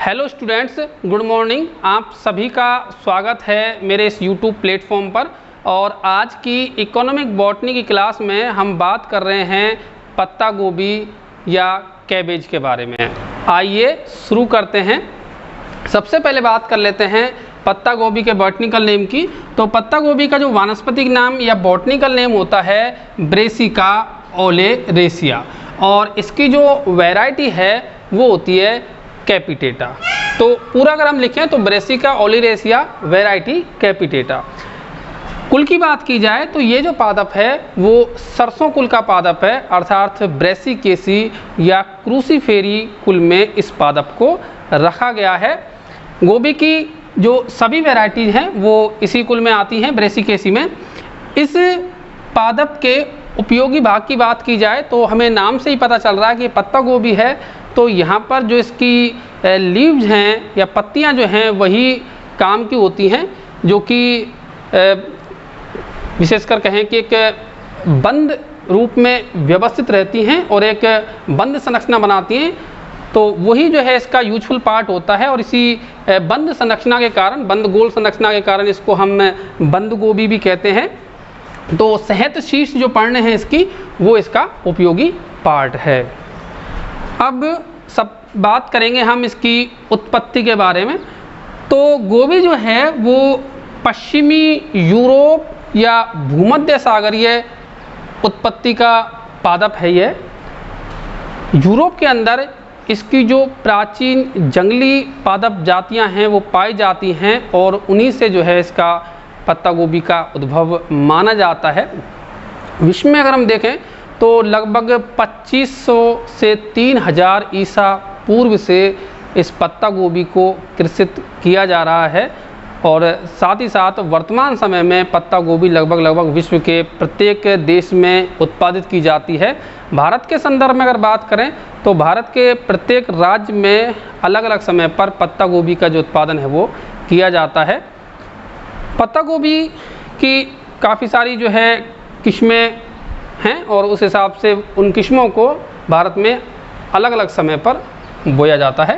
Hello students, good morning. आप सभी का स्वागत है मेरे इस यूट्यूब प्लेटफॉर्म पर। और आज की इकोनॉमिक बॉटनी की क्लास में हम बात कर रहे हैं पत्ता गोभी या कैबेज के बारे में। आइए शुरू करते हैं। सबसे पहले बात कर लेते हैं पत्ता गोभी के बॉटनिकल नेम की। तो पत्ता गोभी का जो वानस्पतिक नाम या बॉटनिकल नेम होता है ब्रेसिका ओलेरेसिया, और इसकी जो वैरायटी है वो होती है कैपिटेटा। तो पूरा अगर हम लिखें तो ब्रेसिका ओलेरेसिया वैरायटी कैपिटेटा। कुल की बात की जाए तो ये जो पादप है वो सरसों कुल का पादप है, अर्थात ब्रेसिकेसी या क्रूसीफेरी कुल में इस पादप को रखा गया है। गोभी की जो सभी वैरायटी हैं वो इसी कुल में आती हैं, ब्रेसिकेसी में। इस पादप के उपयोगी भाग की बात की जाए तो हमें नाम से ही पता चल रहा है कि पत्ता गोभी है, तो यहाँ पर जो इसकी लीव्स हैं या पत्तियाँ जो हैं वही काम की होती हैं, जो कि विशेषकर कहें कि एक बंद रूप में व्यवस्थित रहती हैं और एक बंद संरचना बनाती हैं। तो वही जो है इसका यूजफुल पार्ट होता है, और इसी बंद संरचना के कारण, बंद गोल संरचना के कारण इसको हम बंद गोभी भी कहते हैं। तो सहत शीर्ष जो पर्णे हैं इसकी, वो इसका उपयोगी पार्ट है। अब सब बात करेंगे हम इसकी उत्पत्ति के बारे में। तो गोभी जो है वो पश्चिमी यूरोप या भूमध्य सागरीय उत्पत्ति का पादप है। ये यूरोप के अंदर इसकी जो प्राचीन जंगली पादप जातियां हैं वो पाई जाती हैं, और उन्हीं से जो है इसका पत्ता गोभी का उद्भव माना जाता है। विश्व में अगर हम देखें तो लगभग 2500 से 3000 ईसा पूर्व से इस पत्ता गोभी को कृषित किया जा रहा है, और साथ ही साथ वर्तमान समय में पत्ता गोभी लगभग विश्व के प्रत्येक देश में उत्पादित की जाती है। भारत के संदर्भ में अगर बात करें तो भारत के प्रत्येक राज्य में अलग अलग समय पर पत्ता गोभी का जो उत्पादन है वो किया जाता है। पत्ता गोभी की काफ़ी सारी जो है किस्में हैं, और उस हिसाब से उन किस्मों को भारत में अलग अलग समय पर बोया जाता है।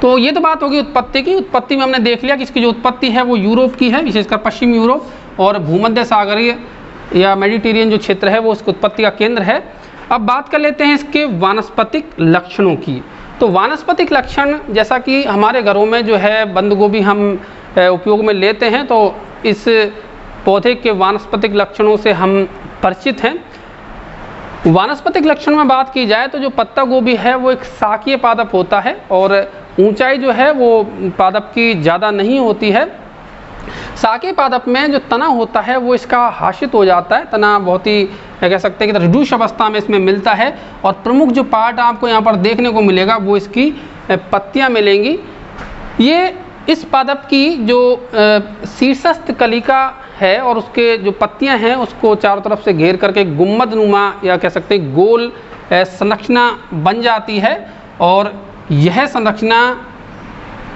तो ये तो बात होगी उत्पत्ति की। उत्पत्ति में हमने देख लिया कि इसकी जो उत्पत्ति है वो यूरोप की है, विशेषकर पश्चिम यूरोप और भूमध्य सागरीय या मेडिटेरियन जो क्षेत्र है वो इसकी उत्पत्ति का केंद्र है। अब बात कर लेते हैं इसके वानस्पतिक लक्षणों की। तो वानस्पतिक लक्षण, जैसा कि हमारे घरों में जो है बंद गोभी हम उपयोग में लेते हैं, तो इस पौधे के वानस्पतिक लक्षणों से हम परिचित हैं। वानस्पतिक लक्षण में बात की जाए तो जो पत्ता गोभी है वो एक शाकीय पादप होता है, और ऊंचाई जो है वो पादप की ज़्यादा नहीं होती है। शाकीय पादप में जो तना होता है वो इसका हाशित हो जाता है। तना बहुत ही कह सकते हैं कि रिड्यूस अवस्था में इसमें मिलता है, और प्रमुख जो पार्ट आपको यहाँ पर देखने को मिलेगा वो इसकी पत्तियाँ मिलेंगी। ये इस पादप की जो शीर्षस्थ कलिका है और उसके जो पत्तियां हैं उसको चारों तरफ से घेर करके गुम्बद नुमा या कह सकते हैं गोल संरचना बन जाती है, और यह संरचना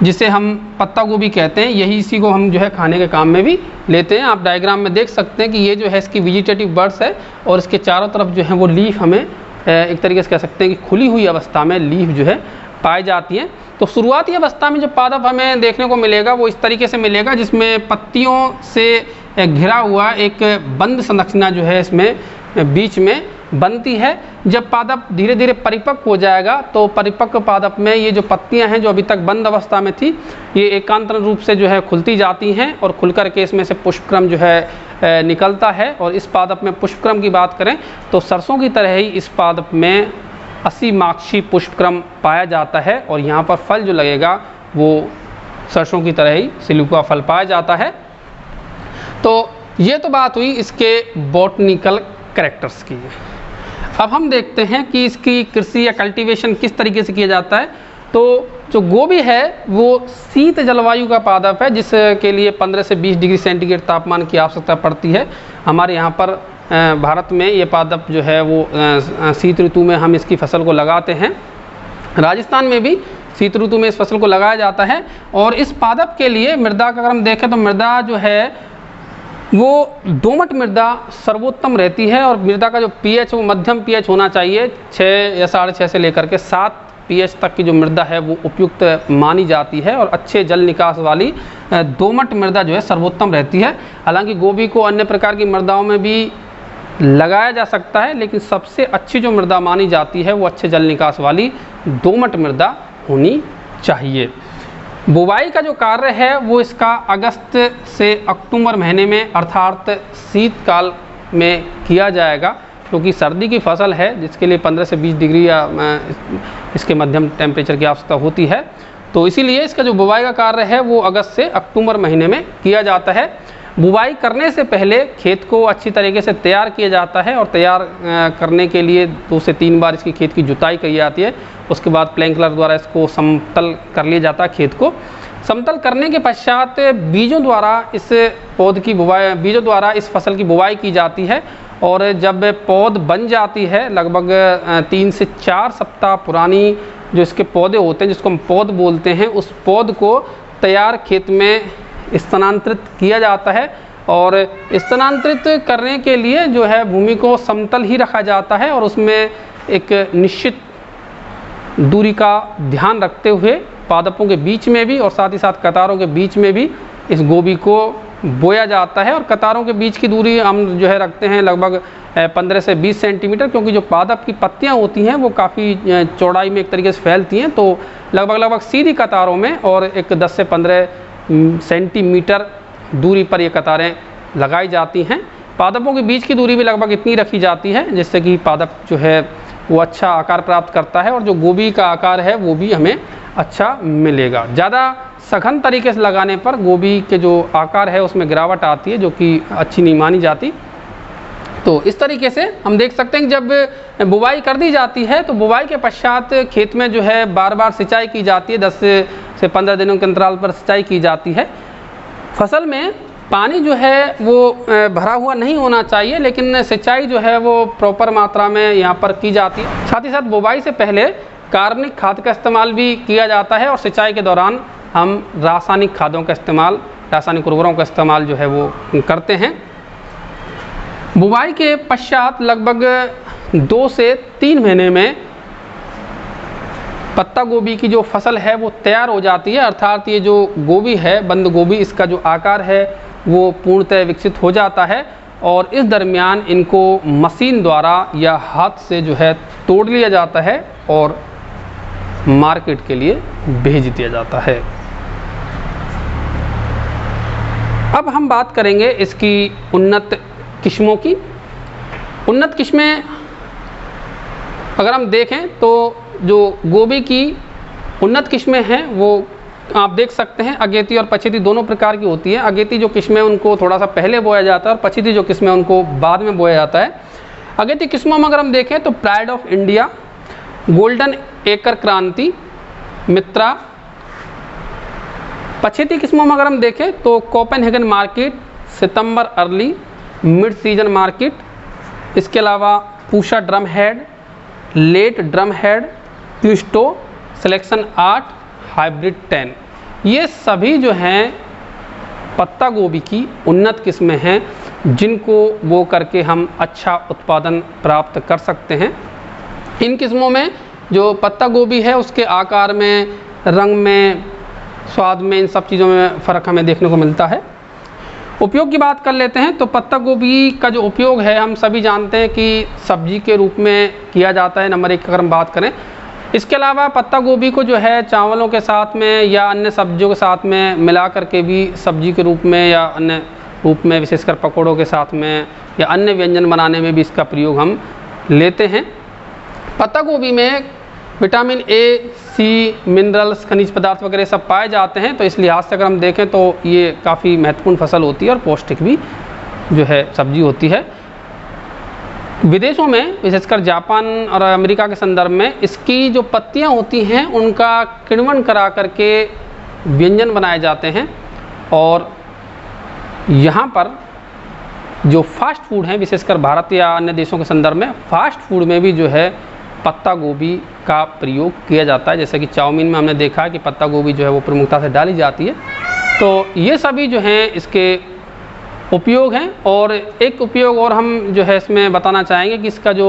जिसे हम पत्ता गोभी कहते हैं, यही इसी को हम जो है खाने के काम में भी लेते हैं। आप डायग्राम में देख सकते हैं कि ये जो है इसकी वेजिटेटिव बर्ड्स है, और इसके चारों तरफ जो है वो लीफ हमें एक तरीके से कह सकते हैं कि खुली हुई अवस्था में लीफ जो है पाई जाती हैं। तो शुरुआती अवस्था में जो पादप हमें देखने को मिलेगा वो इस तरीके से मिलेगा, जिसमें पत्तियों से घिरा हुआ एक बंद संरचना जो है इसमें बीच में बनती है। जब पादप धीरे धीरे परिपक्व हो जाएगा तो परिपक्व पादप में ये जो पत्तियां हैं जो अभी तक बंद अवस्था में थी, ये एकांतर रूप से जो है खुलती जाती हैं, और खुलकर के इसमें से पुष्पक्रम जो है निकलता है। और इस पादप में पुष्पक्रम की बात करें तो सरसों की तरह ही इस पादप में 80 माक्षी पुष्पक्रम पाया जाता है, और यहाँ पर फल जो लगेगा वो सरसों की तरह ही सिलिका फल पाया जाता है। तो ये तो बात हुई इसके बॉटनिकल कैरेक्टर्स की। अब हम देखते हैं कि इसकी कृषि या कल्टीवेशन किस तरीके से किया जाता है। तो जो गोभी है वो शीत जलवायु का पादप है, जिसके लिए 15 से 20 डिग्री सेंटीग्रेड तापमान की आवश्यकता पड़ती है। हमारे यहाँ पर भारत में ये पादप जो है वो शीत ऋतु में हम इसकी फसल को लगाते हैं। राजस्थान में भी शीत ऋतु में इस फसल को लगाया जाता है। और इस पादप के लिए मृदा का अगर हम देखें तो मृदा जो है वो दोमट मृदा सर्वोत्तम रहती है, और मृदा का जो पीएच वो मध्यम पीएच होना चाहिए, 6 या 6.5 से लेकर के 7 pH तक की जो मृदा है वो उपयुक्त मानी जाती है और अच्छे जल निकास वाली दोमट मृदा जो है सर्वोत्तम रहती है। हालांकि गोभी को अन्य प्रकार की मृदाओं में भी लगाया जा सकता है, लेकिन सबसे अच्छी जो मृदा मानी जाती है वो अच्छे जल निकास वाली दोमट मृदा होनी चाहिए। बुवाई का जो कार्य है वो इसका अगस्त से अक्टूबर महीने में अर्थात शीतकाल में किया जाएगा, क्योंकि सर्दी की फसल है जिसके लिए 15 से 20 डिग्री या इसके मध्यम टेम्परेचर की आवश्यकता होती है। तो इसीलिए इसका जो बुवाई का कार्य है वो अगस्त से अक्टूबर महीने में किया जाता है। बुवाई करने से पहले खेत को अच्छी तरीके से तैयार किया जाता है और तैयार करने के लिए 2 से 3 बार इसकी खेत की जुताई की जाती है। उसके बाद प्लैंकलर द्वारा इसको समतल कर लिया जाता है। खेत को समतल करने के पश्चात बीजों द्वारा इस पौध की बुवाई बीजों द्वारा इस फसल की बुवाई की जाती है और जब पौध बन जाती है लगभग 3 से 4 सप्ताह पुरानी जो इसके पौधे होते हैं जिसको हम पौध बोलते हैं, उस पौध को तैयार खेत में स्थानांतरित किया जाता है और स्थानांतरित करने के लिए जो है भूमि को समतल ही रखा जाता है और उसमें एक निश्चित दूरी का ध्यान रखते हुए पादपों के बीच में भी और साथ ही साथ कतारों के बीच में भी इस गोभी को बोया जाता है। और कतारों के बीच की दूरी हम जो है रखते हैं लगभग 15 से 20 सेंटीमीटर, क्योंकि जो पादप की पत्तियां होती हैं वो काफ़ी चौड़ाई में एक तरीके से फैलती हैं, तो लगभग सीधी कतारों में और एक 10 से 15 सेंटीमीटर दूरी पर ये कतारें लगाई जाती हैं। पादपों के बीच की दूरी भी लगभग इतनी रखी जाती है जिससे कि पादप जो है वो अच्छा आकार प्राप्त करता है और जो गोभी का आकार है वो भी हमें अच्छा मिलेगा। ज़्यादा सघन तरीके से लगाने पर गोभी के जो आकार है उसमें गिरावट आती है जो कि अच्छी नहीं मानी जाती। तो इस तरीके से हम देख सकते हैं कि जब बुवाई कर दी जाती है तो बुवाई के पश्चात खेत में जो है बार बार सिंचाई की जाती है। 10 से 15 दिनों के अंतराल पर सिंचाई की जाती है। फसल में पानी जो है वो भरा हुआ नहीं होना चाहिए, लेकिन सिंचाई जो है वो प्रॉपर मात्रा में यहाँ पर की जाती है। साथ ही साथ बुवाई से पहले कार्बनिक खाद का इस्तेमाल भी किया जाता है और सिंचाई के दौरान हम रासायनिक खादों का इस्तेमाल, रासायनिक उर्वरकों का इस्तेमाल जो है वो करते हैं। बुवाई के पश्चात लगभग 2 से 3 महीने में पत्ता गोभी की जो फसल है वो तैयार हो जाती है, अर्थात ये जो गोभी है बंद गोभी, इसका जो आकार है वो पूर्णतः विकसित हो जाता है और इस दरमियान इनको मशीन द्वारा या हाथ से जो है तोड़ लिया जाता है और मार्केट के लिए भेज दिया जाता है। अब हम बात करेंगे इसकी उन्नत किस्मों की। उन्नत किस्में अगर हम देखें तो जो गोभी की उन्नत किस्में हैं वो आप देख सकते हैं अगेती और पछेती दोनों प्रकार की होती है। अगेती जो किस्में उनको थोड़ा सा पहले बोया जाता है और पछेती जो किस्में उनको बाद में बोया जाता है। अगेती किस्मों में अगर हम देखें तो pride of India, golden acre Kranti, Mitra. पछेती किस्मों में अगर हम देखें तो कोपेनहेगन मार्केट, सितंबर अर्ली, मिड सीजन मार्केट, इसके अलावा Pusa drum head, late drum head, twisto, selection 8, hybrid 10, ये सभी जो हैं पत्ता गोभी की उन्नत किस्में हैं जिनको बो करके हम अच्छा उत्पादन प्राप्त कर सकते हैं। इन किस्मों में जो पत्ता गोभी है उसके आकार में, रंग में, स्वाद में, इन सब चीज़ों में फ़र्क हमें देखने को मिलता है। उपयोग की बात कर लेते हैं तो पत्ता गोभी का जो उपयोग है हम सभी जानते हैं कि सब्जी के रूप में किया जाता है, नंबर 1 अगर हम बात करें। इसके अलावा पत्ता गोभी को जो है चावलों के साथ में या अन्य सब्जियों के साथ में मिला करके भी सब्जी के रूप में या अन्य रूप में, विशेषकर पकौड़ों के साथ में या अन्य व्यंजन बनाने में भी इसका प्रयोग हम लेते हैं। पत्ता गोभी में विटामिन ए, सी, मिनरल्स, खनिज पदार्थ वगैरह सब पाए जाते हैं, तो इस लिहाज से अगर हम देखें तो ये काफ़ी महत्वपूर्ण फसल होती है और पौष्टिक भी जो है सब्जी होती है। विदेशों में विशेषकर जापान और अमेरिका के संदर्भ में इसकी जो पत्तियां होती हैं उनका किण्वन करा करके व्यंजन बनाए जाते हैं और यहाँ पर जो फास्ट फूड हैं, विशेषकर भारत या अन्य देशों के संदर्भ में फास्ट फूड में भी जो है पत्ता गोभी का प्रयोग किया जाता है। जैसे कि चाउमीन में हमने देखा है कि पत्ता गोभी जो है वो प्रमुखता से डाली जाती है। तो ये सभी जो हैं इसके उपयोग हैं। और एक उपयोग और हम जो है इसमें बताना चाहेंगे कि इसका जो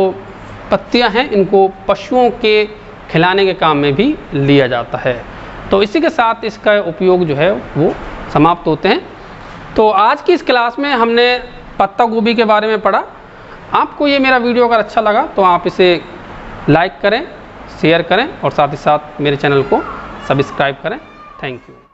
पत्तियां हैं इनको पशुओं के खिलाने के काम में भी लिया जाता है। तो इसी के साथ इसका उपयोग जो है वो समाप्त होते हैं। तो आज की इस क्लास में हमने पत्ता गोभी के बारे में पढ़ा। आपको ये मेरा वीडियो अगर अच्छा लगा तो आप इसे लाइक करें, शेयर करें और साथ ही साथ मेरे चैनल को सब्सक्राइब करें। Thank you.